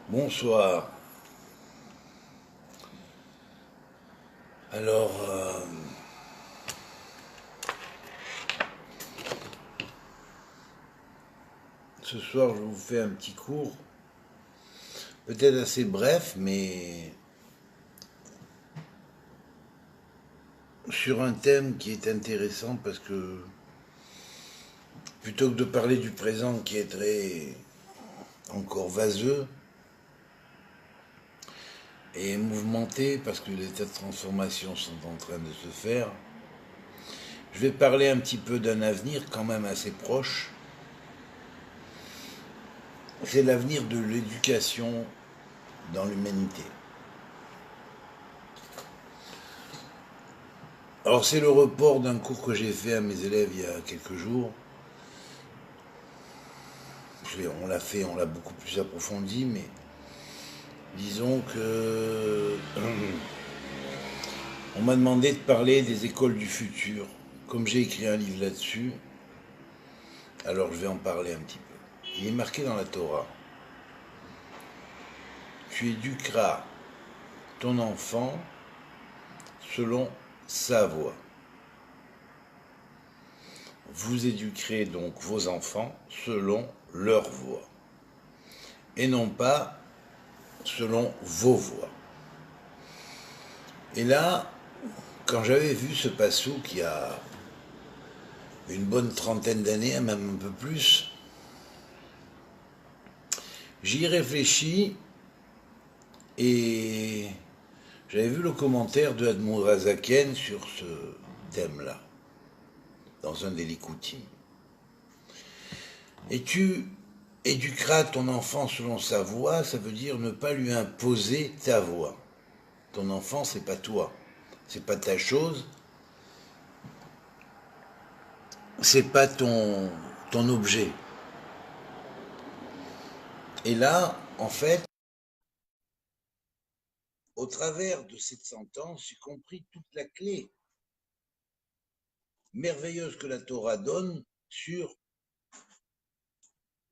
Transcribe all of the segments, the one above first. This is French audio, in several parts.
Bonsoir. Alors, ce soir, je vous fais un petit cours, peut-être assez bref, mais sur un thème qui est intéressant parce que plutôt que de parler du présent qui est très encore vaseux et mouvementé parce que les tas de transformations sont en train de se faire, je vais parler un petit peu d'un avenir quand même assez proche. C'est l'avenir de l'éducation dans l'humanité. Alors c'est le report d'un cours que j'ai fait à mes élèves il y a quelques jours. On l'a beaucoup plus approfondi, mais disons que on m'a demandé de parler des écoles du futur. Comme j'ai écrit un livre là-dessus, alors je vais en parler un petit peu. Il est marqué dans la Torah. Tu éduqueras ton enfant selon sa voie. Vous éduquerez donc vos enfants selon leur voie. Et non pas selon vos voies. Et là, quand j'avais vu ce passouk il y a une bonne trentaine d'années, même un peu plus, j'y réfléchis et j'avais vu le commentaire de Admour Azaken sur ce thème-là, dans un des Likoutim. Et tu éduqueras ton enfant selon sa voie, ça veut dire ne pas lui imposer ta voie. Ton enfant, c'est pas toi, c'est pas ta chose, c'est pas ton objet. Et là, en fait, au travers de cette sentence, j'ai compris toute la clé merveilleuse que la Torah donne sur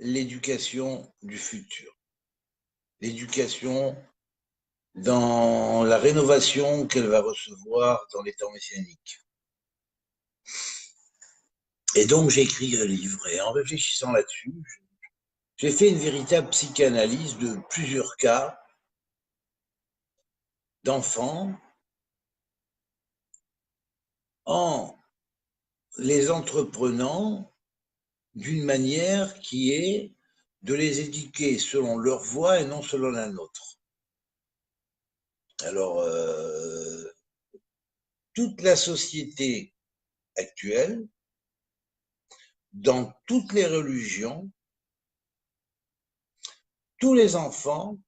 l'éducation du futur. L'éducation dans la rénovation qu'elle va recevoir dans les temps messianiques. Et donc j'ai écrit un livre et en réfléchissant là-dessus, j'ai fait une véritable psychanalyse de plusieurs cas d'enfants en les entreprenant d'une manière qui est de les éduquer selon leur voie et non selon la nôtre. Alors, toute la société actuelle, dans toutes les religions, tous les enfants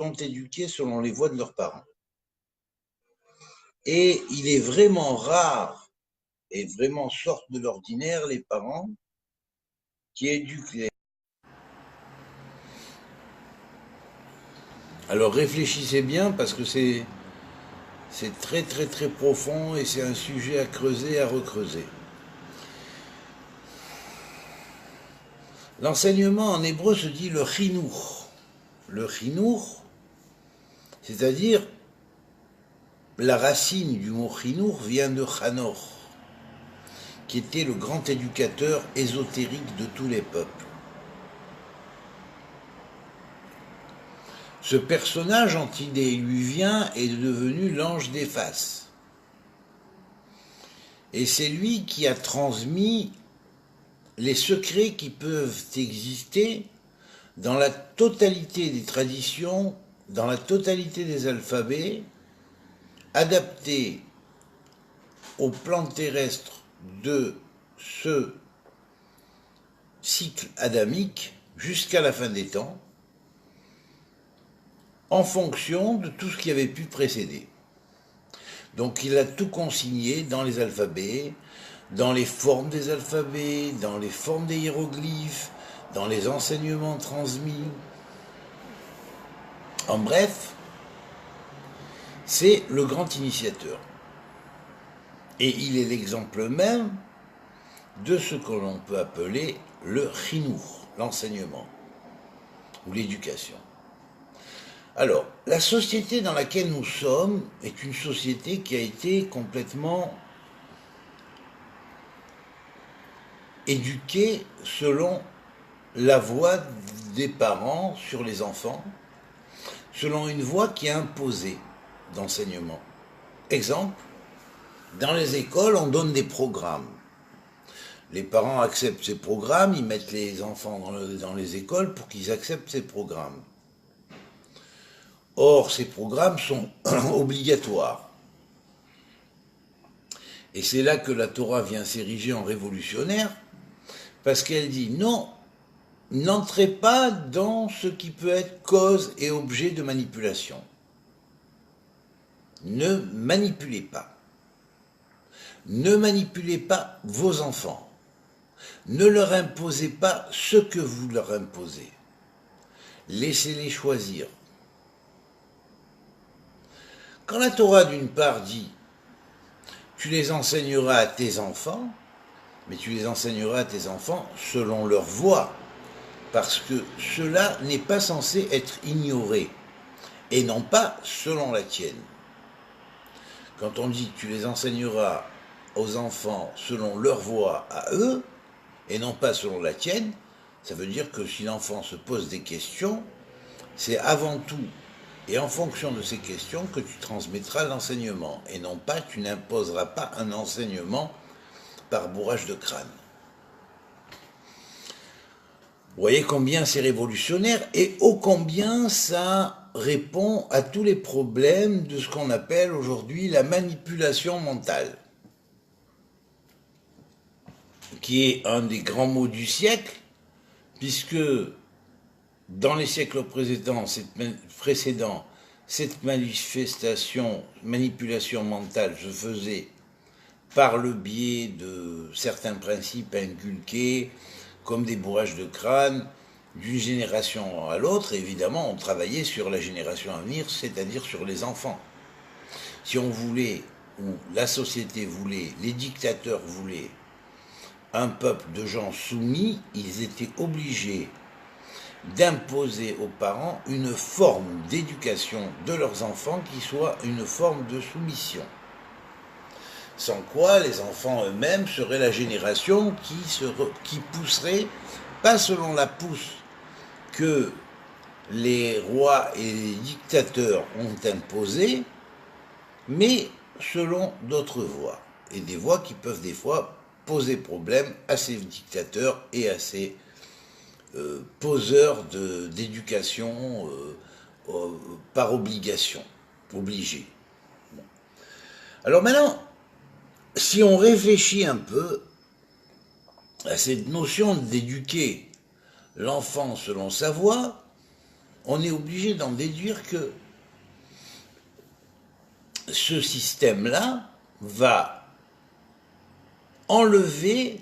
sont éduqués selon les voies de leurs parents. Et il est vraiment rare et vraiment sortent de l'ordinaire les parents qui éduquent les... Alors réfléchissez bien parce que c'est très très très profond et c'est un sujet à creuser, à recreuser. L'enseignement en hébreu se dit le chinour. Le chinour, c'est-à-dire la racine du mot chinour vient de Chanor, qui était le grand éducateur ésotérique de tous les peuples. Ce personnage antédiluvien est devenu l'ange des faces. Et c'est lui qui a transmis les secrets qui peuvent exister dans la totalité des traditions, dans la totalité des alphabets, adaptés au plan terrestre de ce cycle adamique jusqu'à la fin des temps, en fonction de tout ce qui avait pu précéder. Donc il a tout consigné dans les alphabets, dans les formes des alphabets, dans les formes des hiéroglyphes, dans les enseignements transmis. En bref, c'est le grand initiateur. Et il est l'exemple même de ce que l'on peut appeler le chinour. l'enseignement ou l'éducation. Alors, la société dans laquelle nous sommes est une société qui a été complètement éduquée selon la voix des parents sur les enfants, selon une voie qui est imposée d'enseignement. Exemple, dans les écoles, on donne des programmes. Les parents acceptent ces programmes, ils mettent les enfants dans les écoles pour qu'ils acceptent ces programmes. Or, ces programmes sont obligatoires. Et c'est là que la Torah vient s'ériger en révolutionnaire, parce qu'elle dit non, n'entrez pas dans ce qui peut être cause et objet de manipulation. Ne manipulez pas. Ne manipulez pas vos enfants. Ne leur imposez pas ce que vous leur imposez. Laissez-les choisir. Quand la Torah, d'une part, dit « tu les enseigneras à tes enfants », mais tu les enseigneras à tes enfants selon leur voie, parce que cela n'est pas censé être ignoré, et non pas selon la tienne. Quand on dit « tu les enseigneras aux enfants selon leur voie à eux, et non pas selon la tienne », ça veut dire que si l'enfant se pose des questions, c'est avant tout et en fonction de ces questions que tu transmettras l'enseignement, et non pas, tu n'imposeras pas un enseignement par bourrage de crâne. Vous voyez combien c'est révolutionnaire et ô combien ça répond à tous les problèmes de ce qu'on appelle aujourd'hui la manipulation mentale, qui est un des grands mots du siècle, puisque dans les siècles précédents, cette manipulation mentale se faisait par le biais de certains principes inculqués, comme des bourrages de crâne, d'une génération à l'autre. Évidemment, on travaillait sur la génération à venir, c'est-à-dire sur les enfants. Si on voulait, ou la société voulait, les dictateurs voulaient, un peuple de gens soumis, ils étaient obligés d'imposer aux parents une forme d'éducation de leurs enfants qui soit une forme de soumission. Sans quoi les enfants eux-mêmes seraient la génération qui pousserait, pas selon la pousse que les rois et les dictateurs ont imposée, mais selon d'autres voies. Et des voies qui peuvent des fois poser problème à ces dictateurs et à ces poseurs d'éducation par obligation, obligés. Bon. Alors maintenant, si on réfléchit un peu à cette notion d'éduquer l'enfant selon sa voie, on est obligé d'en déduire que ce système-là va enlever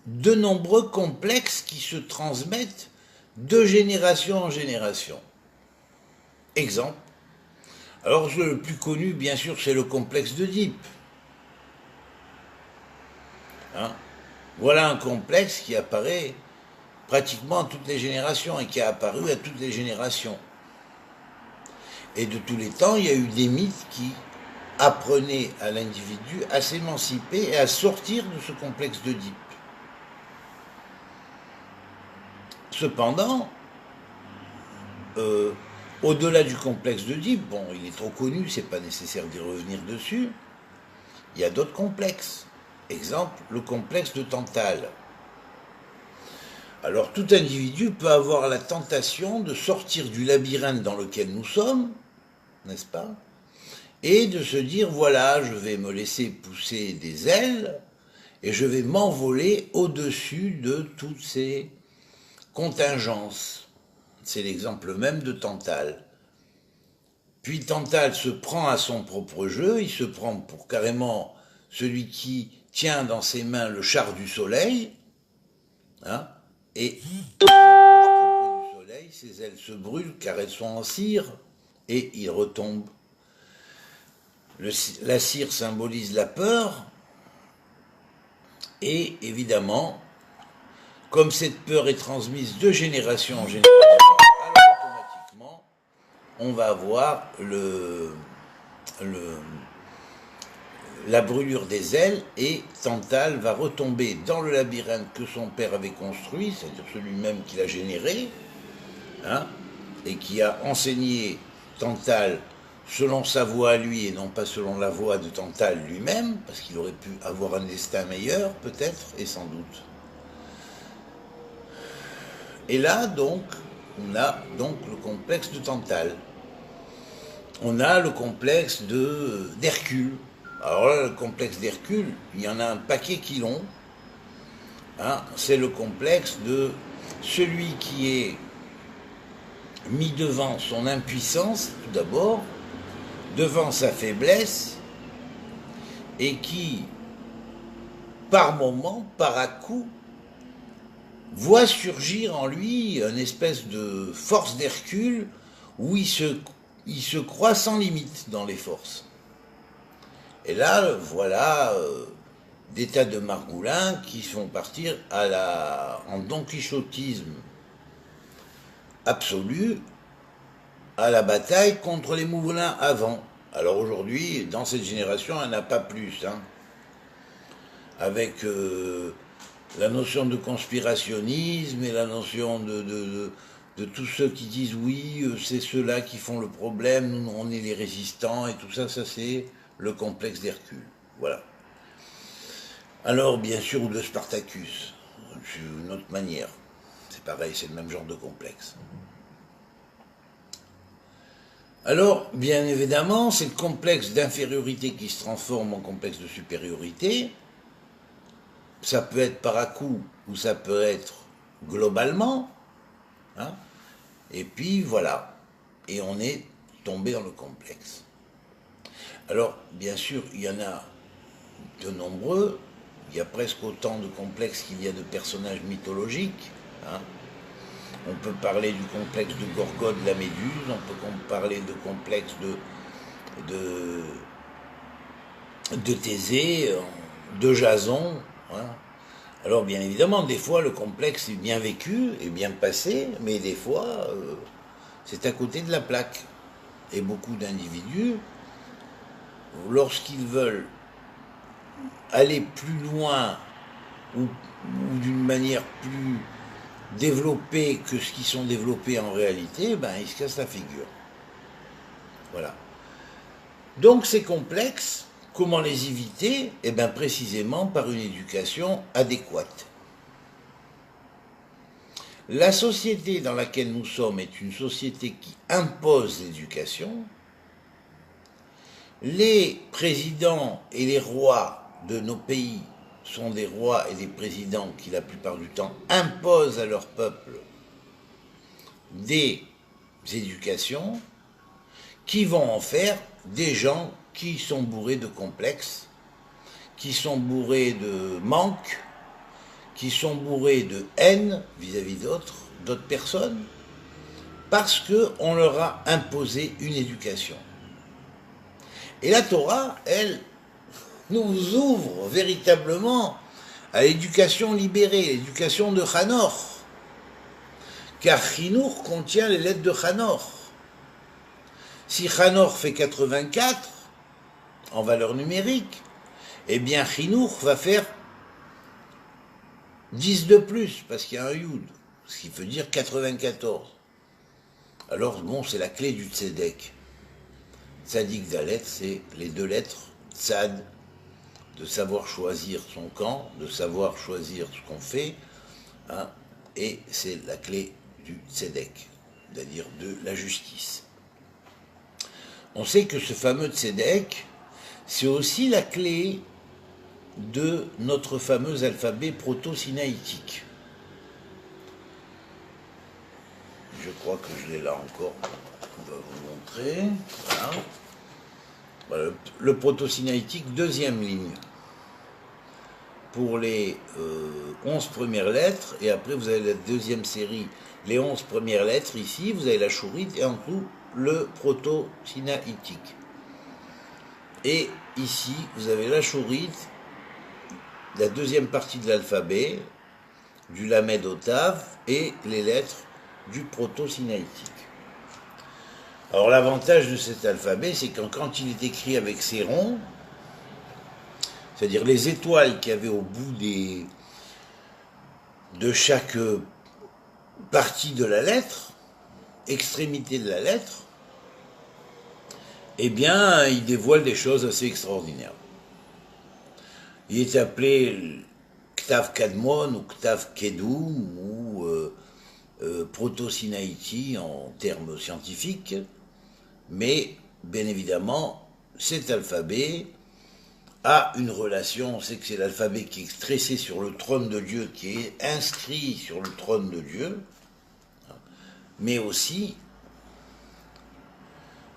de nombreux complexes qui se transmettent de génération en génération. Exemple. Alors le plus connu, bien sûr, c'est le complexe d'Oedipe. Hein? Voilà un complexe qui apparaît pratiquement à toutes les générations et qui a apparu à toutes les générations. Et de tous les temps, il y a eu des mythes qui apprenaient à l'individu à s'émanciper et à sortir de ce complexe d'Oedipe. Cependant, au-delà du complexe d'Oedipe, bon, il est trop connu, c'est pas nécessaire d'y revenir dessus, il y a d'autres complexes. Exemple, le complexe de Tantale. Alors, tout individu peut avoir la tentation de sortir du labyrinthe dans lequel nous sommes, n'est-ce pas? Et de se dire, voilà, je vais me laisser pousser des ailes et je vais m'envoler au-dessus de toutes ces contingences. C'est l'exemple même de Tantale. Puis Tantale se prend à son propre jeu, il se prend pour carrément celui qui tient dans ses mains le char du soleil, hein, et il s'approche trop près du soleil, ses ailes se brûlent car elles sont en cire, et il retombe. La cire symbolise la peur, et évidemment, comme cette peur est transmise de génération en génération, alors automatiquement, on va avoir la brûlure des ailes et Tantale va retomber dans le labyrinthe que son père avait construit, c'est-à-dire celui-même qui l'a généré, hein, et qui a enseigné Tantale selon sa voie à lui et non pas selon la voie de Tantale lui-même, parce qu'il aurait pu avoir un destin meilleur, peut-être, et sans doute. Et là, donc, on a donc le complexe de Tantale. On a le complexe d'Hercule. Alors là, le complexe d'Hercule, il y en a un paquet qui l'ont. Hein, c'est le complexe de celui qui est mis devant son impuissance, tout d'abord, devant sa faiblesse, et qui, par moment, par à-coup, voit surgir en lui une espèce de force d'Hercule où il se croit sans limite dans les forces. Et là, voilà des tas de margoulins qui font partir en donquichotisme absolu à la bataille contre les moulins avant. Alors aujourd'hui, dans cette génération, elle n'a pas plus. Hein. Avec la notion de conspirationnisme et la notion de tous ceux qui disent oui, c'est ceux-là qui font le problème, nous on est les résistants, et tout ça, ça c'est le complexe d'Hercule. Voilà. Alors, bien sûr, ou de Spartacus, d'une autre manière. C'est pareil, c'est le même genre de complexe. Alors, bien évidemment, c'est le complexe d'infériorité qui se transforme en complexe de supériorité. Ça peut être par à-coup ou ça peut être globalement. Hein, et puis, voilà. Et on est tombé dans le complexe. Alors, bien sûr, il y en a de nombreux. Il y a presque autant de complexes qu'il y a de personnages mythologiques. Hein. On peut parler du complexe de Gorgode, la Méduse, on peut parler de complexe de Thésée, de Jason. Hein. Alors bien évidemment, des fois le complexe est bien vécu et bien passé, mais des fois c'est à côté de la plaque. Et beaucoup d'individus, lorsqu'ils veulent aller plus loin ou d'une manière plus développés que ce qui sont développés en réalité, ben, ils se cassent la figure. Voilà. Donc c'est complexe. Comment les éviter? Eh bien précisément par une éducation adéquate. La société dans laquelle nous sommes est une société qui impose l'éducation. Les présidents et les rois de nos pays sont des rois et des présidents qui, la plupart du temps, imposent à leur peuple des éducations qui vont en faire des gens qui sont bourrés de complexes, qui sont bourrés de manques, qui sont bourrés de haine vis-à-vis d'autres personnes, parce qu'on leur a imposé une éducation. Et la Torah, elle, nous ouvre véritablement à l'éducation libérée, l'éducation de Hanor. Car Chinour contient les lettres de Hanor. Si Hanor fait 84 en valeur numérique, eh bien Chinour va faire 10 de plus, parce qu'il y a un Yud, ce qui veut dire 94. Alors bon, c'est la clé du Tzedek. Tzadik Dalet, c'est les deux lettres, Tzad, de savoir choisir son camp, de savoir choisir ce qu'on fait, hein, et c'est la clé du tzedek, c'est-à-dire de la justice. On sait que ce fameux tzedek, c'est aussi la clé de notre fameux alphabet proto-sinaïtique. Je crois que je l'ai là encore, on va vous montrer. Voilà. Voilà, le proto-sinaïtique, deuxième ligne. Pour les 11 premières lettres, et après vous avez la deuxième série, les 11 premières lettres, ici, vous avez la chourite, et en dessous, le proto-sinaïtique. Et ici, vous avez la chourite, la deuxième partie de l'alphabet, du lamed octave et les lettres du proto-sinaïtique. Alors l'avantage de cet alphabet, c'est que quand il est écrit avec ces ronds, c'est-à-dire les étoiles qu'il y avait au bout de chaque partie de la lettre, extrémité de la lettre, eh bien, il dévoile des choses assez extraordinaires. Il est appelé Ktav Kadmon ou Ktav Kedum ou Proto-Sinaïti en termes scientifiques, mais bien évidemment, cet alphabet a une relation, on sait que c'est l'alphabet qui est tressé sur le trône de Dieu, qui est inscrit sur le trône de Dieu, mais aussi,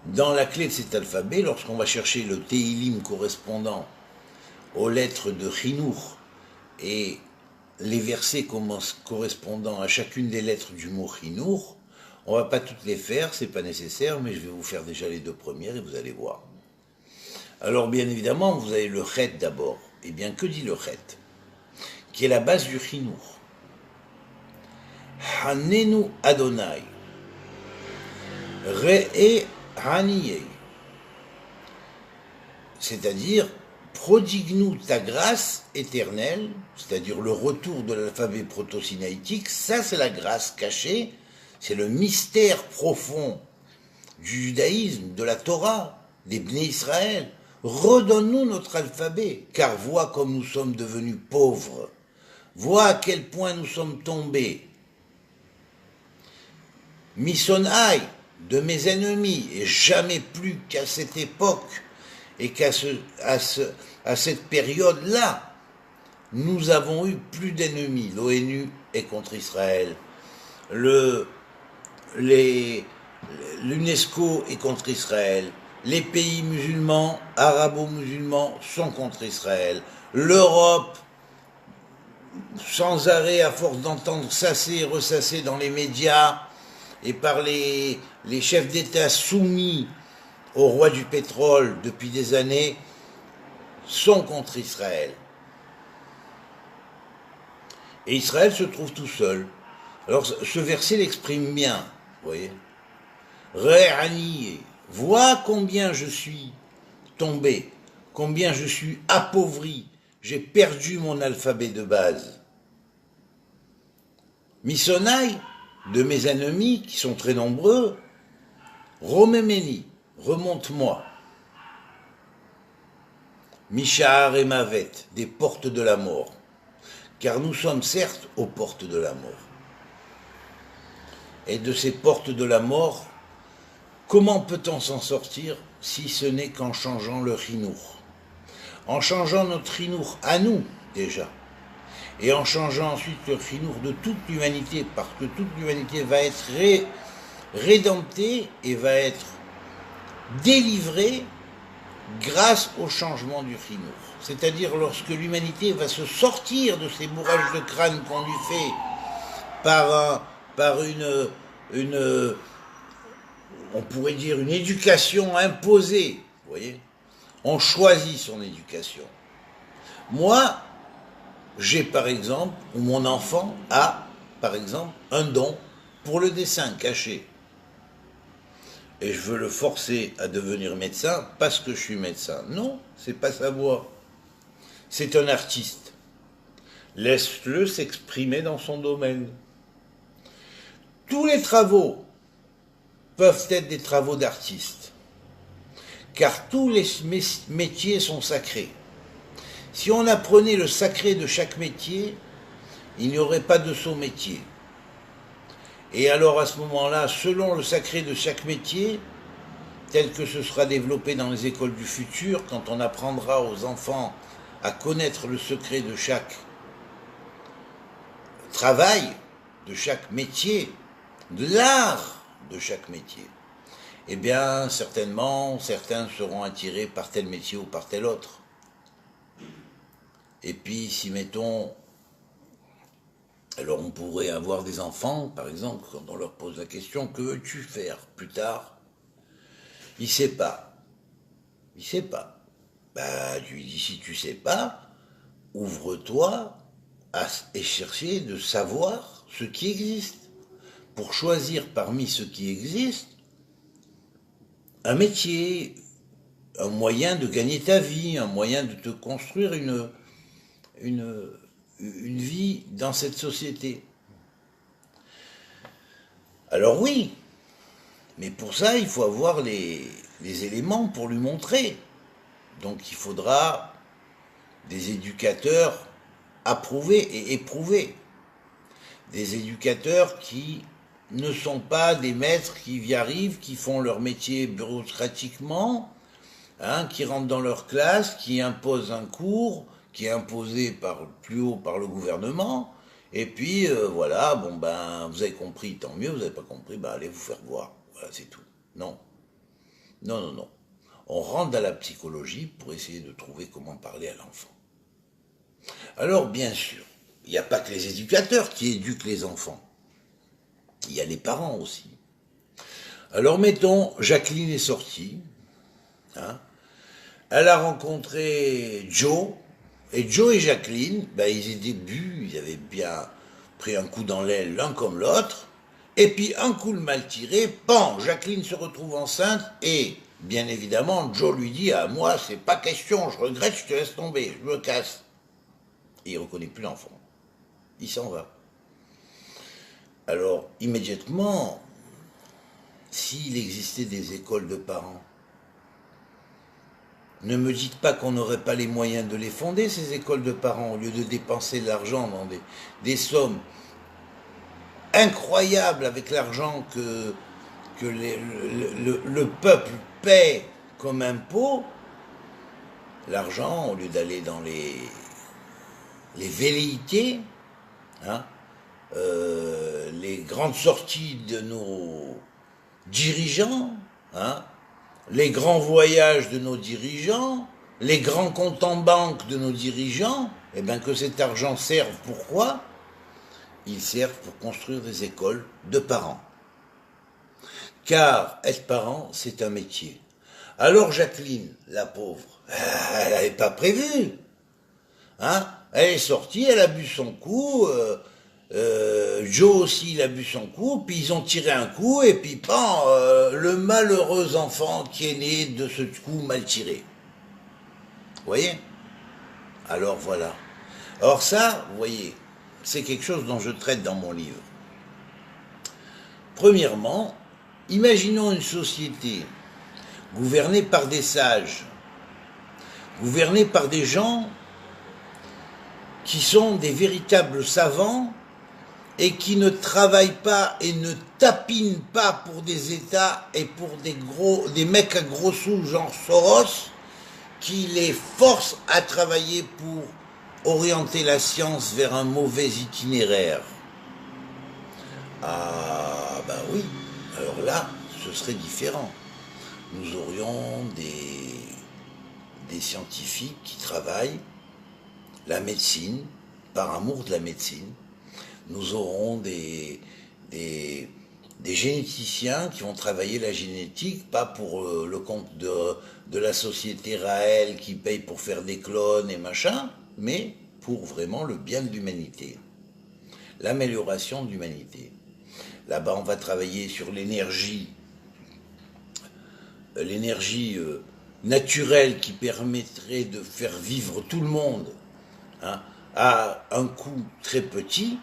dans la clé de cet alphabet, lorsqu'on va chercher le Tehillim correspondant aux lettres de Chinour et les versets correspondant à chacune des lettres du mot Chinour, on ne va pas toutes les faire, c'est pas nécessaire, mais je vais vous faire déjà les deux premières et vous allez voir. Alors bien évidemment, vous avez le Chet d'abord. Eh bien, que dit le Chet? Qui est la base du Chinour. Hanenu Adonai. Re'e Haniyei. C'est-à-dire, prodigue-nous ta grâce éternelle, c'est-à-dire le retour de l'alphabet proto-sinaïtique, ça c'est la grâce cachée, c'est le mystère profond du judaïsme, de la Torah, des Bnei Israël. Redonne-nous notre alphabet, car vois comme nous sommes devenus pauvres, vois à quel point nous sommes tombés. Misonai, de mes ennemis, et jamais plus qu'à cette époque, et à cette période-là, nous avons eu plus d'ennemis. L'ONU est contre Israël, l'UNESCO est contre Israël, les pays musulmans, arabo-musulmans sont contre Israël, l'Europe, sans arrêt, à force d'entendre sasser et ressasser dans les médias, et par les chefs d'État soumis au roi du pétrole depuis des années, sont contre Israël. Et Israël se trouve tout seul. Alors ce verset l'exprime bien, vous voyez. Ré'ani, vois combien je suis tombé, combien je suis appauvri, j'ai perdu mon alphabet de base. Misonai, de mes ennemis, qui sont très nombreux, Romemeni, remonte-moi. Mishahar et Mavet, des portes de la mort, car nous sommes certes aux portes de la mort. Et de ces portes de la mort, comment peut-on s'en sortir si ce n'est qu'en changeant le chinour? En changeant notre chinour à nous, déjà, et en changeant ensuite le chinour de toute l'humanité, parce que toute l'humanité va être rédemptée et va être délivrée grâce au changement du chinour. C'est-à-dire lorsque l'humanité va se sortir de ces bourrages de crâne qu'on lui fait par une on pourrait dire une éducation imposée, vous voyez. On choisit son éducation. Moi, j'ai par exemple, ou mon enfant a par exemple un don pour le dessin caché. Et je veux le forcer à devenir médecin parce que je suis médecin. Non, c'est pas sa voie. C'est un artiste. Laisse-le s'exprimer dans son domaine. Tous les travaux peuvent être des travaux d'artiste, car tous les métiers sont sacrés. Si on apprenait le sacré de chaque métier, il n'y aurait pas de sot métier. Et alors à ce moment-là, selon le sacré de chaque métier, tel que ce sera développé dans les écoles du futur, quand on apprendra aux enfants à connaître le secret de chaque travail, de chaque métier, de l'art de chaque métier, eh bien certainement certains seront attirés par tel métier ou par tel autre. Et puis si mettons, alors on pourrait avoir des enfants, par exemple, quand on leur pose la question, que veux-tu faire plus tard? Il ne sait pas. Il ne sait pas. Bah, tu lui dis, si tu ne sais pas, ouvre-toi et chercher de savoir ce qui existe, pour choisir parmi ce qui existe un métier, un moyen de gagner ta vie, un moyen de te construire une vie dans cette société. Alors oui, mais pour ça, il faut avoir les éléments pour lui montrer. Donc il faudra des éducateurs approuvés et éprouvés. Des éducateurs qui ne sont pas des maîtres qui y arrivent, qui font leur métier bureaucratiquement, qui rentrent dans leur classe, qui imposent un cours, qui est imposé plus haut par le gouvernement, et puis voilà, bon ben, vous avez compris, tant mieux, vous n'avez pas compris, ben allez vous faire voir, voilà, c'est tout. Non, non, non, non. On rentre dans la psychologie pour essayer de trouver comment parler à l'enfant. Alors, bien sûr, il n'y a pas que les éducateurs qui éduquent les enfants. Il y a les parents aussi. Alors, mettons, Jacqueline est sortie. Elle a rencontré Joe. Et Joe et Jacqueline, ben, ils avaient bien pris un coup dans l'aile l'un comme l'autre. Et puis, un coup le mal tiré, pan, Jacqueline se retrouve enceinte et, bien évidemment, Joe lui dit « Ah, moi, c'est pas question, je regrette, je te laisse tomber, je me casse. » Et il ne reconnaît plus l'enfant. Il s'en va. Alors, immédiatement, s'il existait des écoles de parents, ne me dites pas qu'on n'aurait pas les moyens de les fonder, ces écoles de parents, au lieu de dépenser de l'argent dans des sommes incroyables avec l'argent que le peuple paie comme impôt. L'argent, au lieu d'aller dans les velléités, les grandes sorties de nos dirigeants, les grands voyages de nos dirigeants, les grands comptes en banque de nos dirigeants, et bien que cet argent serve pourquoi? Il sert pour construire des écoles de parents. Car être parent, c'est un métier. Alors Jacqueline, la pauvre, elle n'avait pas prévu. Elle est sortie, elle a bu son coup, Joe aussi, il a bu son coup, puis ils ont tiré un coup, et puis pan, le malheureux enfant qui est né de ce coup mal tiré. Vous voyez? Alors voilà. Or ça, vous voyez, c'est quelque chose dont je traite dans mon livre. Premièrement, imaginons une société gouvernée par des sages, gouvernée par des gens qui sont des véritables savants et qui ne travaillent pas et ne tapinent pas pour des États et pour des mecs à gros sous genre Soros qui les forcent à travailler pour orienter la science vers un mauvais itinéraire. Ah ben oui, alors là, ce serait différent. Nous aurions des scientifiques qui travaillent la médecine, par amour de la médecine. Nous aurons des généticiens qui vont travailler la génétique, pas pour le compte de la société Raël qui paye pour faire des clones et machin, mais pour vraiment le bien de l'humanité, l'amélioration de l'humanité. Là-bas, on va travailler sur l'énergie naturelle qui permettrait de faire vivre tout le monde à un coût très petit.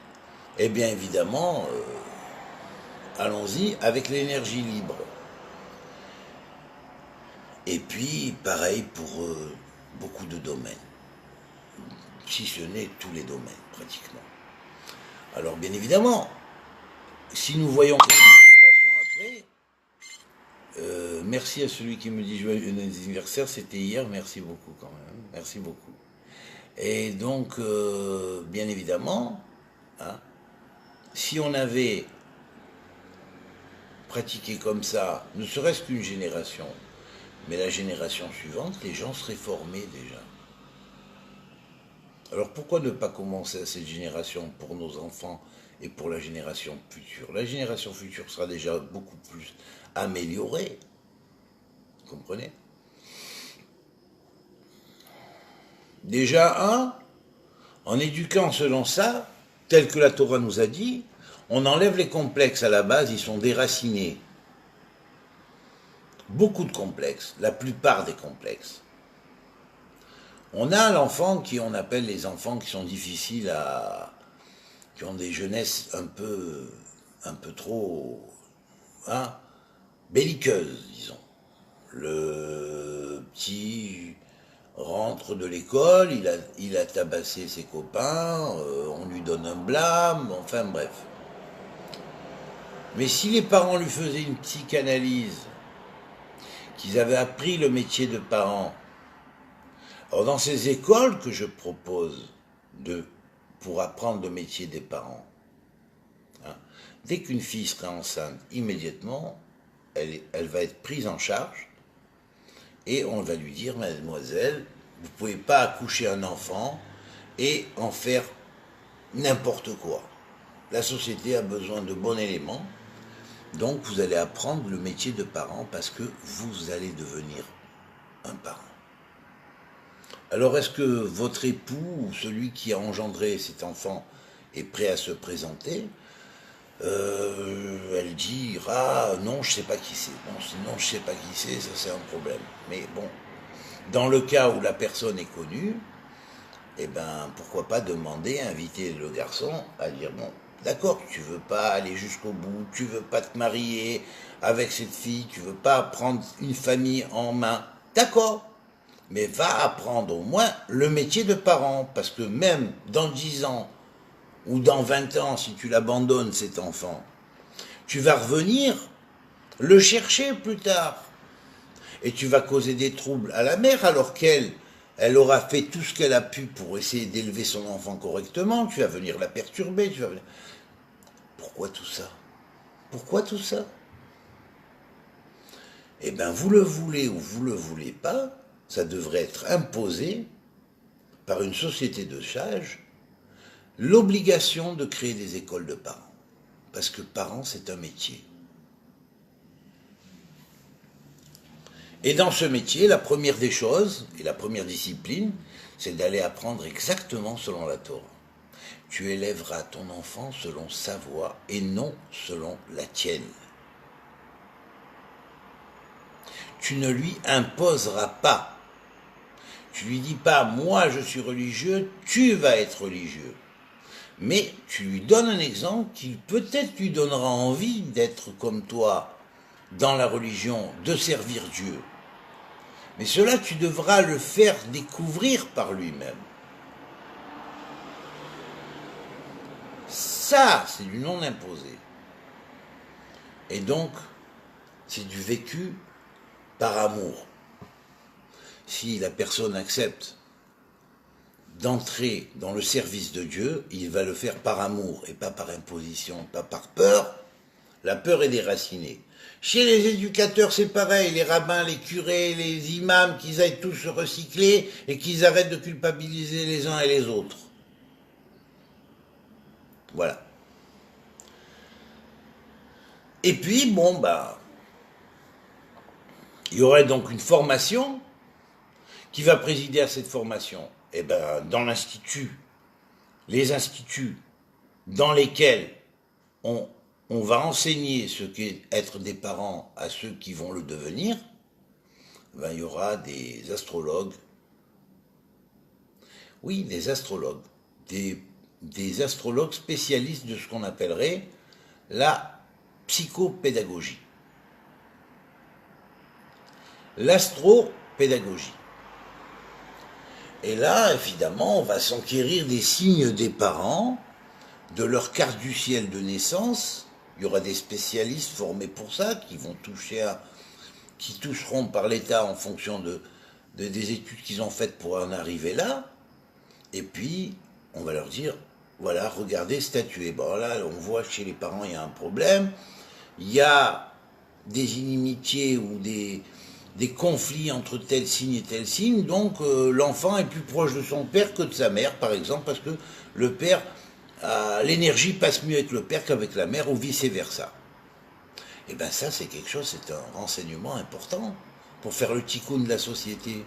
Eh bien évidemment, allons-y avec l'énergie libre. Et puis, pareil pour beaucoup de domaines, si ce n'est tous les domaines, pratiquement. Alors, bien évidemment, si nous voyons quelques générations après, merci à celui qui me dit joyeux anniversaire, c'était hier, merci beaucoup quand même, merci beaucoup. Et donc, bien évidemment, si on avait pratiqué comme ça, ne serait-ce qu'une génération, mais la génération suivante, les gens seraient formés déjà. Alors pourquoi ne pas commencer à cette génération pour nos enfants et pour la génération future? La génération future sera déjà beaucoup plus améliorée. Vous comprenez? Déjà, En éduquant selon ça, tel que la Torah nous a dit, on enlève les complexes à la base, ils sont déracinés. Beaucoup de complexes, la plupart des complexes. On a l'enfant qui on appelle les enfants qui sont difficiles à... qui ont des jeunesses un peu trop hein, belliqueuses, disons. Le petit rentre de l'école, il a tabassé ses copains, on lui donne un blâme, enfin bref. Mais si les parents lui faisaient une psychanalyse, qu'ils avaient appris le métier de parent, alors dans ces écoles que je propose pour apprendre le métier des parents, hein, dès qu'une fille sera enceinte, immédiatement, elle va être prise en charge et on va lui dire, mademoiselle, vous ne pouvez pas accoucher un enfant et en faire n'importe quoi. La société a besoin de bons éléments, donc vous allez apprendre le métier de parent parce que vous allez devenir un parent. Alors est-ce que votre époux ou celui qui a engendré cet enfant est prêt à se présenter? Elle dira non, je sais pas qui c'est. Bon, sinon je sais pas qui c'est, ça c'est un problème. Mais bon, dans le cas où la personne est connue, eh ben pourquoi pas demander, inviter le garçon à dire bon, d'accord, tu veux pas aller jusqu'au bout, tu veux pas te marier avec cette fille, tu veux pas prendre une famille en main, d'accord. Mais va apprendre au moins le métier de parent, parce que même dans 10 ans ou dans 20 ans, si tu l'abandonnes cet enfant, tu vas revenir le chercher plus tard. Et tu vas causer des troubles à la mère alors elle aura fait tout ce qu'elle a pu pour essayer d'élever son enfant correctement, tu vas venir la perturber, Pourquoi tout ça? Pourquoi tout ça? Eh bien, vous le voulez ou vous le voulez pas, ça devrait être imposé par une société de sages, l'obligation de créer des écoles de parents. Parce que parents, c'est un métier. Et dans ce métier, la première des choses, et la première discipline, c'est d'aller apprendre exactement selon la Torah. Tu élèveras ton enfant selon sa voie et non selon la tienne. Tu ne lui imposeras pas. Tu lui dis pas, moi je suis religieux, tu vas être religieux. Mais tu lui donnes un exemple qui peut-être lui donnera envie d'être comme toi dans la religion, de servir Dieu. Mais cela, tu devras le faire découvrir par lui-même. Ça, c'est du non imposé. Et donc, c'est du vécu par amour. Si la personne accepte d'entrer dans le service de Dieu, il va le faire par amour et pas par imposition, pas par peur. La peur est déracinée. Chez les éducateurs, c'est pareil, les rabbins, les curés, les imams, qu'ils aillent tous se recycler et qu'ils arrêtent de culpabiliser les uns et les autres. Voilà. Et puis, bon, il y aurait donc une formation qui va présider à cette formation. Eh ben, dans l'institut, les instituts dans lesquels on va enseigner ce qu'est être des parents à ceux qui vont le devenir, ben, il y aura des astrologues. Oui, des astrologues. Des astrologues spécialistes de ce qu'on appellerait la psychopédagogie. L'astropédagogie. Et là, évidemment, on va s'enquérir des signes des parents, de leur carte du ciel de naissance. Il y aura des spécialistes formés pour ça, qui toucheront par l'État en fonction des études qu'ils ont faites pour en arriver là. Et puis, on va leur dire, voilà, regardez, statuer. Bon, là, on voit que chez les parents, il y a un problème. Il y a des inimitiés ou des conflits entre tel signe et tel signe, donc l'enfant est plus proche de son père que de sa mère, par exemple, parce que le père, l'énergie passe mieux avec le père qu'avec la mère, ou vice-versa. Et bien ça, c'est quelque chose, c'est un renseignement important pour faire le tikkun de la société.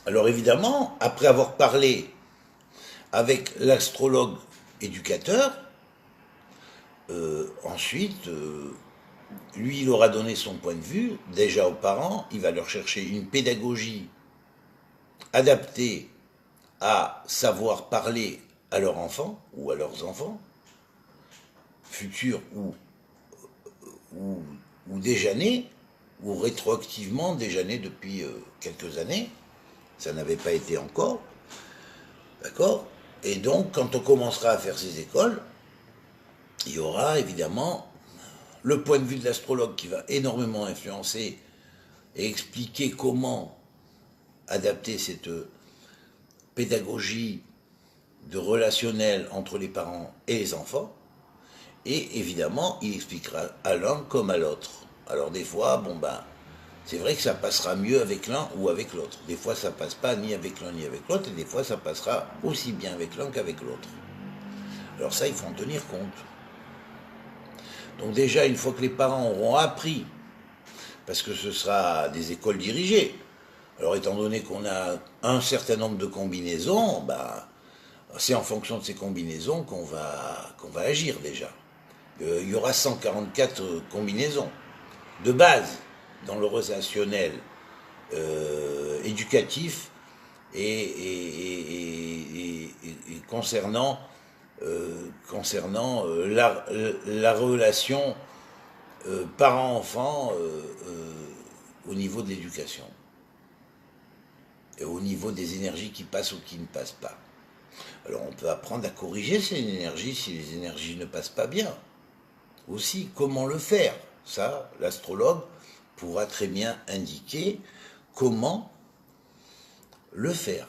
Alors évidemment, après avoir parlé avec l'astrologue éducateur. Ensuite, lui, il aura donné son point de vue, déjà aux parents, il va leur chercher une pédagogie adaptée à savoir parler à leurs enfants, ou à leurs enfants, futurs ou déjà nés, ou rétroactivement déjà nés depuis quelques années, ça n'avait pas été encore, d'accord? Et donc, quand on commencera à faire ces écoles, il y aura évidemment le point de vue de l'astrologue qui va énormément influencer et expliquer comment adapter cette pédagogie de relationnel entre les parents et les enfants. Et évidemment, il expliquera à l'un comme à l'autre. Alors des fois, c'est vrai que ça passera mieux avec l'un ou avec l'autre. Des fois, ça passe pas ni avec l'un ni avec l'autre, et des fois, ça passera aussi bien avec l'un qu'avec l'autre. Alors ça, il faut en tenir compte. Donc déjà, une fois que les parents auront appris, parce que ce sera des écoles dirigées, alors étant donné qu'on a un certain nombre de combinaisons, c'est en fonction de ces combinaisons qu'on va agir déjà. Il y aura 144 combinaisons de base dans le relationnel éducatif et concernant la relation parent-enfant au niveau de l'éducation et au niveau des énergies qui passent ou qui ne passent pas. Alors on peut apprendre à corriger ces énergies si les énergies ne passent pas bien. Aussi, comment le faire? Ça, l'astrologue pourra très bien indiquer comment le faire.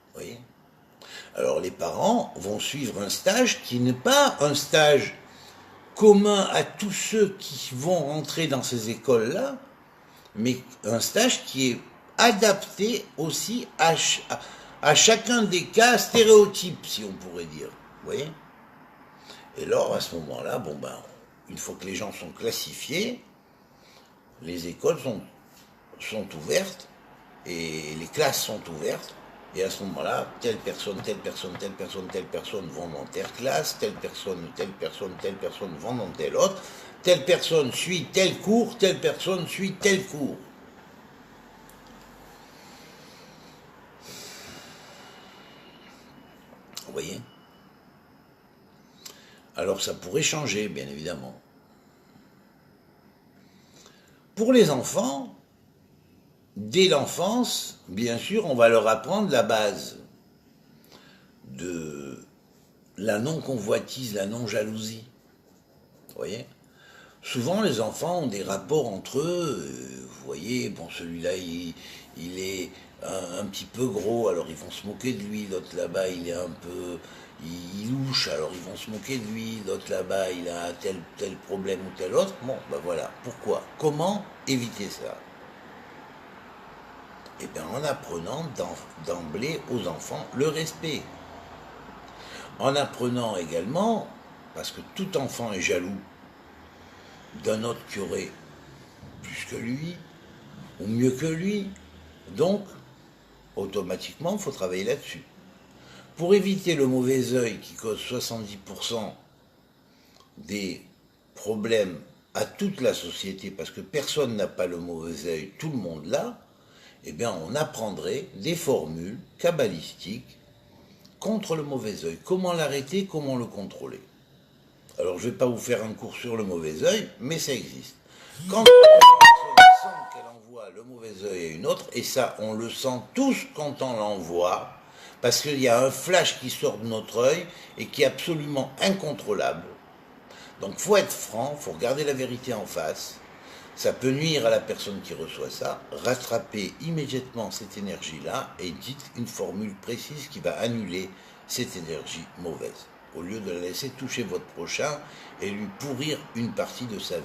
Vous voyez? Alors les parents vont suivre un stage qui n'est pas un stage commun à tous ceux qui vont rentrer dans ces écoles-là, mais un stage qui est adapté aussi à chacun des cas stéréotypes, si on pourrait dire. Vous voyez? Et alors, à ce moment-là, une fois que les gens sont classifiés, les écoles sont ouvertes, et les classes sont ouvertes, et à ce moment-là, telle personne vont dans telle classe, telle personne vont dans telle autre, telle personne suit tel cours, telle personne suit tel cours. Vous voyez? Alors ça pourrait changer, bien évidemment. Pour les enfants, dès l'enfance, bien sûr, on va leur apprendre la base de la non-convoitise, la non-jalousie. Vous voyez? Souvent, les enfants ont des rapports entre eux. Vous voyez, celui-là, il est un petit peu gros, alors ils vont se moquer de lui. L'autre là-bas, il est un peu... Il louche, alors ils vont se moquer de lui. L'autre là-bas, il a tel problème ou tel autre. Voilà. Pourquoi? Comment éviter ça? Eh bien, en apprenant d'emblée aux enfants le respect. En apprenant également, parce que tout enfant est jaloux d'un autre qui aurait plus que lui, ou mieux que lui. Donc, automatiquement, il faut travailler là-dessus. Pour éviter le mauvais œil qui cause 70% des problèmes à toute la société, parce que personne n'a pas le mauvais œil, tout le monde l'a, eh bien, on apprendrait des formules kabbalistiques contre le mauvais œil. Comment l'arrêter, comment le contrôler? Alors, je ne vais pas vous faire un cours sur le mauvais œil, mais ça existe. Quand une personne sent qu'elle envoie le mauvais œil à une autre, et ça, on le sent tous quand on l'envoie, parce qu'il y a un flash qui sort de notre œil et qui est absolument incontrôlable. Donc, il faut être franc, il faut regarder la vérité en face. Ça peut nuire à la personne qui reçoit ça. Rattrapez immédiatement cette énergie-là et dites une formule précise qui va annuler cette énergie mauvaise, au lieu de la laisser toucher votre prochain et lui pourrir une partie de sa vie.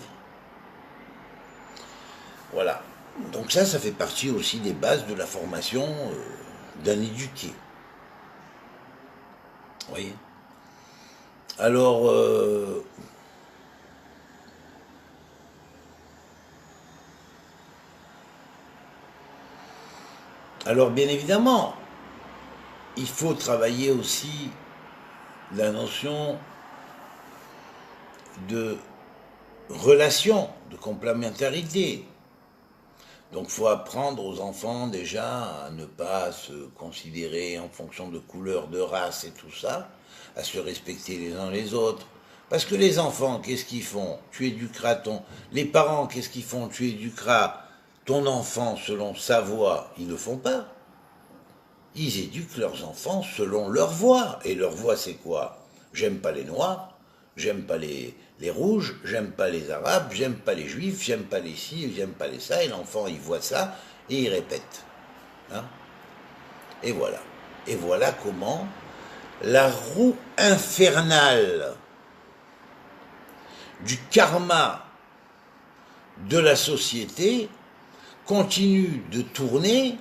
Voilà. Donc ça fait partie aussi des bases de la formation d'un éduqué. Vous voyez? Alors bien évidemment, il faut travailler aussi la notion de relation, de complémentarité. Donc il faut apprendre aux enfants déjà à ne pas se considérer en fonction de couleur, de race et tout ça, à se respecter les uns les autres. Parce que les enfants, qu'est-ce qu'ils font? Tu éduqueras ton... Les parents, qu'est-ce qu'ils font? Tu éduqueras ton enfant selon sa voix. Ils ne le font pas. Ils éduquent leurs enfants selon leur voix. Et leur voix, c'est quoi? J'aime pas les noirs, j'aime pas les rouges, j'aime pas les arabes, j'aime pas les juifs, j'aime pas les ci, j'aime pas les ça. Et l'enfant, il voit ça et il répète. Hein? Et voilà. Et voilà comment la roue infernale du karma de la société continue de tourner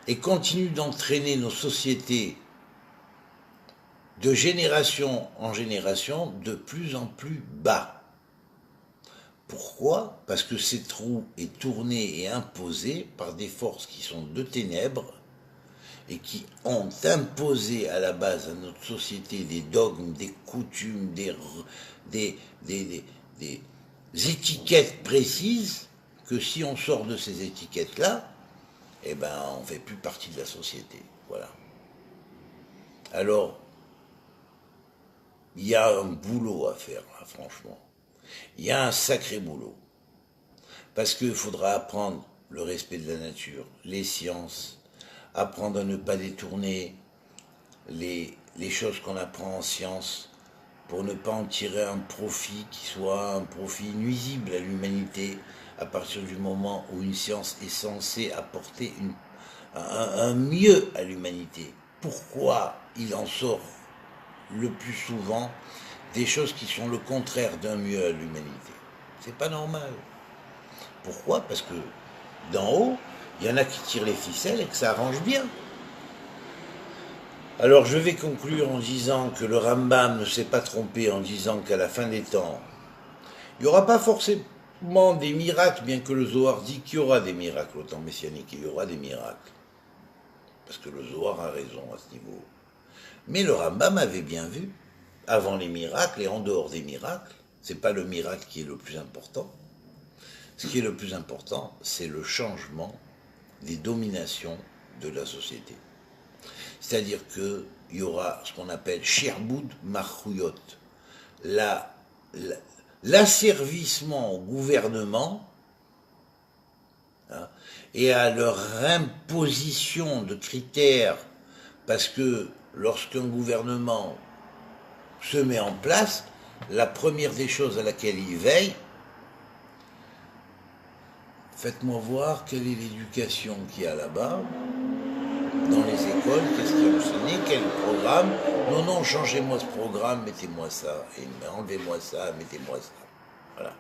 et continue d'entraîner nos sociétés de génération en génération de plus en plus bas. Pourquoi? Parce que cette roue est tournée et imposée par des forces qui sont de ténèbres et qui ont imposé à la base à notre société des dogmes, des coutumes, des étiquettes précises, que si on sort de ces étiquettes-là, eh ben, on ne fait plus partie de la société. Voilà. Alors, il y a un boulot à faire, là, franchement. Il y a un sacré boulot. Parce qu'il faudra apprendre le respect de la nature, les sciences, apprendre à ne pas détourner les choses qu'on apprend en sciences pour ne pas en tirer un profit qui soit un profit nuisible à l'humanité à partir du moment où une science est censée apporter un mieux à l'humanité. Pourquoi il en sort le plus souvent des choses qui sont le contraire d'un mieux à l'humanité? C'est pas normal. Pourquoi? Parce que d'en haut, il y en a qui tirent les ficelles et que ça arrange bien. Alors je vais conclure en disant que le Rambam ne s'est pas trompé en disant qu'à la fin des temps, il n'y aura pas forcément des miracles, bien que le Zohar dit qu'il y aura des miracles au temps messianique, il y aura des miracles. Parce que le Zohar a raison à ce niveau. Mais le Rambam avait bien vu, avant les miracles et en dehors des miracles, c'est pas le miracle qui est le plus important. Ce qui est le plus important, c'est le changement des dominations de la société. C'est-à-dire qu'il y aura ce qu'on appelle Sherboud Marchouyot, l'asservissement au gouvernement, hein, et à leur imposition de critères, parce que lorsqu'un gouvernement se met en place, la première des choses à laquelle il veille, faites-moi voir quelle est l'éducation qu'il y a là-bas, dans les écoles, qu'est-ce qui est enseigné, quel programme. Non, non, changez-moi ce programme, mettez-moi ça, et enlevez-moi ça, mettez-moi ça. Voilà.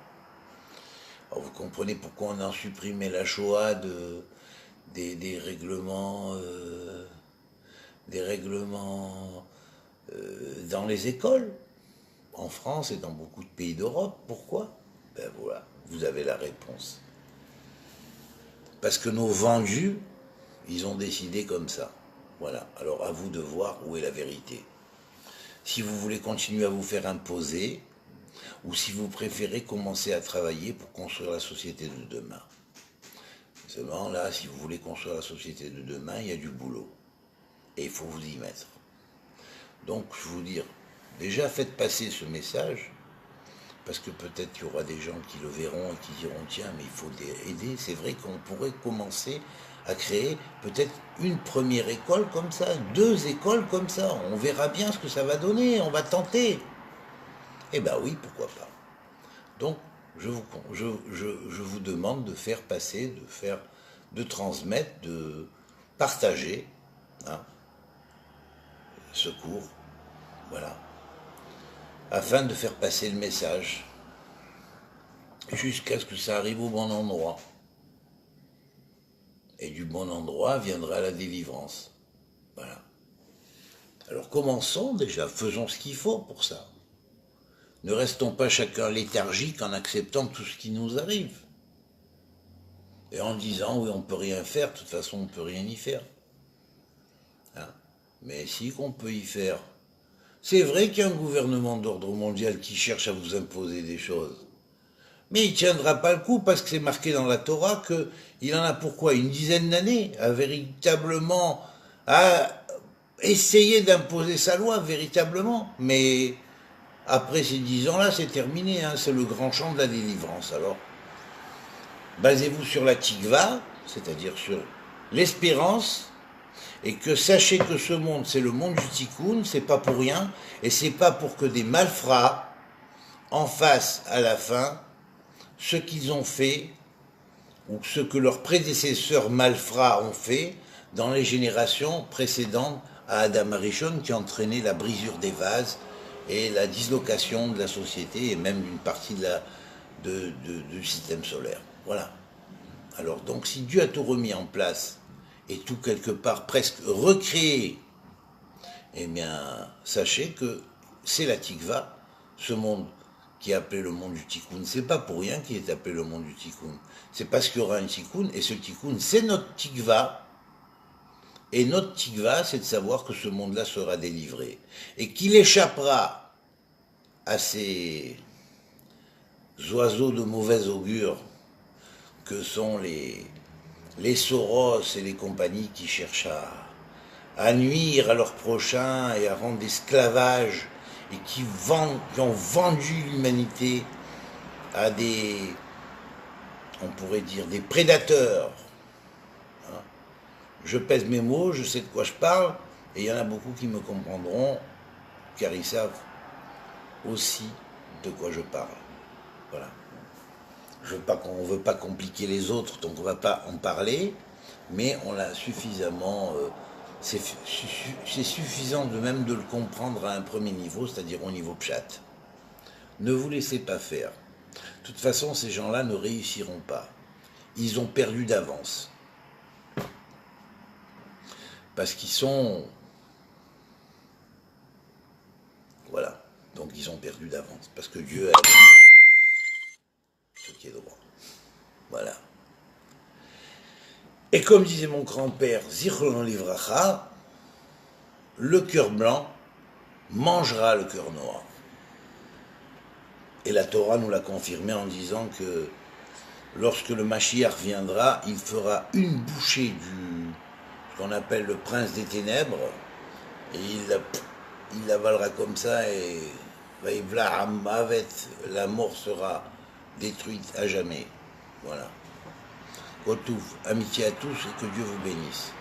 Alors vous comprenez pourquoi on a supprimé la Shoah des règlements, dans les écoles, en France et dans beaucoup de pays d'Europe. Pourquoi? Ben voilà, vous avez la réponse. Parce que nos vendus, ils ont décidé comme ça. Voilà. Alors à vous de voir où est la vérité. Si vous voulez continuer à vous faire imposer, ou si vous préférez commencer à travailler pour construire la société de demain. Seulement là, si vous voulez construire la société de demain, il y a du boulot. Et il faut vous y mettre. Donc je vous dire, déjà faites passer ce message, parce que peut-être qu'il y aura des gens qui le verront et qui diront tiens, mais il faut aider. C'est vrai qu'on pourrait commencer à créer peut-être une première école comme ça, 2 écoles comme ça. On verra bien ce que ça va donner, on va tenter. Eh bien oui, pourquoi pas. Donc je vous demande de faire passer, de transmettre, de partager, hein, ce cours, voilà, afin de faire passer le message jusqu'à ce que ça arrive au bon endroit. Et du bon endroit viendra la délivrance. Voilà. Alors commençons déjà, faisons ce qu'il faut pour ça. Ne restons pas chacun léthargique en acceptant tout ce qui nous arrive. Et en disant, oui, on ne peut rien faire, de toute façon, on ne peut rien y faire. Hein? Mais si qu'on peut y faire. C'est vrai qu'il y a un gouvernement d'ordre mondial qui cherche à vous imposer des choses. Mais il ne tiendra pas le coup parce que c'est marqué dans la Torah qu'il en a pourquoi une dizaine d'années à véritablement à essayer d'imposer sa loi, véritablement. Mais après ces 10 ans-là, c'est terminé, hein, c'est le grand champ de la délivrance. Alors, basez-vous sur la tikva, c'est-à-dire sur l'espérance, et que sachez que ce monde, c'est le monde du tikkun, c'est pas pour rien, et c'est pas pour que des malfrats en fassent à la fin ce qu'ils ont fait, ou ce que leurs prédécesseurs malfrats ont fait dans les générations précédentes à Adam Arishon, qui entraînait la brisure des vases et la dislocation de la société et même d'une partie du système solaire. Voilà. Alors donc si Dieu a tout remis en place et tout quelque part presque recréé, eh bien sachez que c'est la tikva, ce monde qui est appelé le monde du tikkun. C'est pas pour rien qu'il est appelé le monde du tikkun. C'est parce qu'il y aura un tikkun, et ce tikkun, c'est notre tikva. Et notre tikva, c'est de savoir que ce monde-là sera délivré. Et qu'il échappera à ces oiseaux de mauvais augure que sont les Soros et les compagnies qui cherchent à nuire à leurs prochains et à rendre esclavage et qui ont vendu l'humanité à des, on pourrait dire, des prédateurs. Hein. Je pèse mes mots, je sais de quoi je parle, et il y en a beaucoup qui me comprendront, car ils savent aussi de quoi je parle. Voilà. On ne veut pas compliquer les autres, donc on ne va pas en parler, mais on l'a suffisamment... c'est suffisant de même de le comprendre à un premier niveau, c'est-à-dire au niveau pchat. Ne vous laissez pas faire. De toute façon, ces gens-là ne réussiront pas. Ils ont perdu d'avance. Parce qu'ils sont... Voilà. Donc ils ont perdu d'avance. Parce que Dieu a ce qui est droit. Voilà. Et comme disait mon grand-père, Zichron Livracha, le cœur blanc mangera le cœur noir. Et la Torah nous l'a confirmé en disant que lorsque le Mashiach viendra, il fera une bouchée ce qu'on appelle le prince des ténèbres, et il l'avalera comme ça, et la mort sera détruite à jamais. Voilà. Kotouf, amitié à tous et que Dieu vous bénisse.